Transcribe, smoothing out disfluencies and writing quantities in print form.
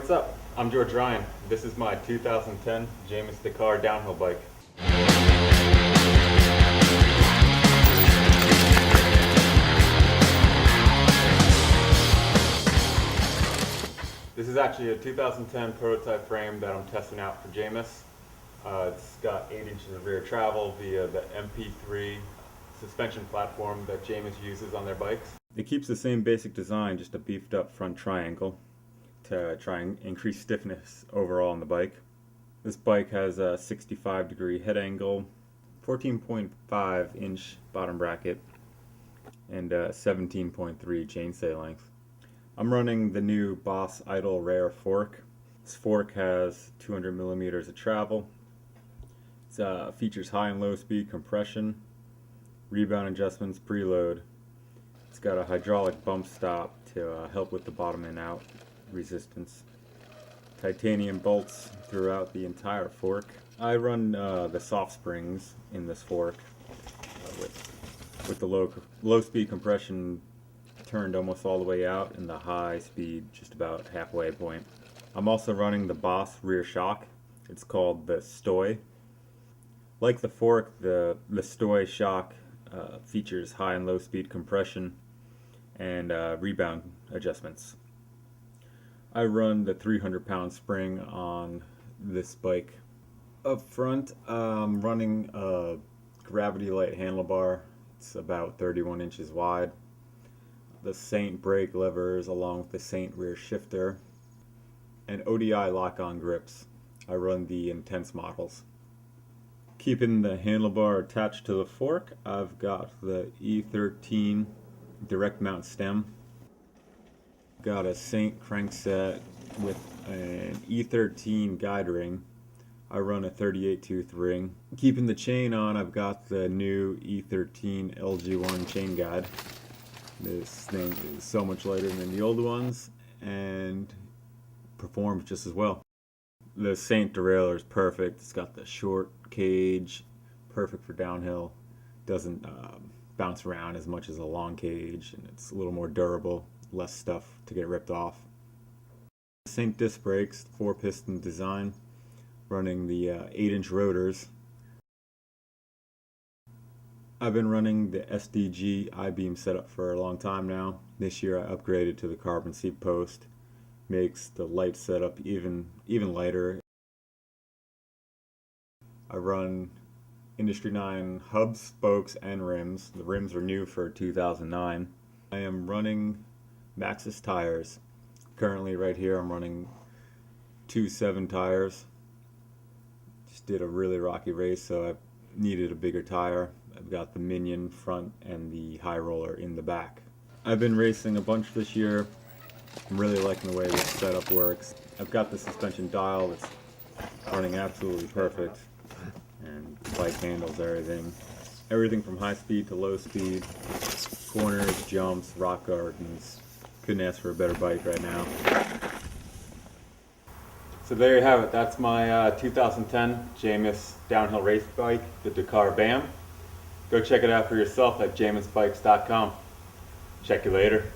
what's up? I'm George Ryan. This is my 2010 Jamis Dakar downhill bike. This is actually a 2010 prototype frame that I'm testing out for Jamis. It's got 8 inches of rear travel via the MP3 suspension platform that Jamis uses on their bikes. It keeps the same basic design, just a beefed up front triangle to try and increase stiffness overall on the bike. This bike has a 65-degree head angle, 14.5 inch bottom bracket, and 17.3 chainstay length. I'm running the new Boss Idol Rare fork. This fork has 200 millimeters of travel. It features high and low speed compression, rebound adjustments, preload. It's got a hydraulic bump stop to help with the bottom and out resistance. Titanium bolts throughout the entire fork. I run the soft springs in this fork with the low speed compression turned almost all the way out and the high speed just about halfway point. I'm also running the Boss rear shock. It's called the Stoy. Like the fork, the Stoy shock features high and low speed compression and rebound adjustments. I run the 300-pound spring on this bike. Up front, I'm running a Gravity Light handlebar. It's about 31 inches wide. The Saint brake levers along with the Saint rear shifter, and ODI lock-on grips. I run the Intense models. Keeping the handlebar attached to the fork, I've got the E13 direct mount stem. Got a Saint crankset with an E13 guide ring. I run a 38 tooth ring. Keeping the chain on, I've got the new E13 LG1 chain guide. This thing is so much lighter than the old ones and performs just as well. The Saint derailleur is perfect. It's got the short cage, perfect for downhill. Doesn't bounce around as much as a long cage, and it's a little more durable, less stuff to get ripped off. Saint disc brakes, 4-piston design, running the 8-inch rotors. I've been running the SDG I-beam setup for a long time now. This year I upgraded to the carbon seat post. Makes the light setup even lighter. I run Industry 9 hubs, spokes, and rims. The rims are new for 2009. I am running Maxxis tires. Currently right here I'm running 2.7 tires. Just did a really rocky race, so I needed a bigger tire. I've got the Minion front and the High Roller in the back. I've been racing a bunch this year. I'm really liking the way this setup works. I've got the suspension dial that's running absolutely perfect, and the bike handles everything. Everything from high speed to low speed, corners, jumps, rock gardens. Couldn't ask for a better bike right now. So there you have it. That's my 2010 Jamis downhill race bike, the Dakar BAM. Go check it out for yourself at jamisbikes.com. Check you later.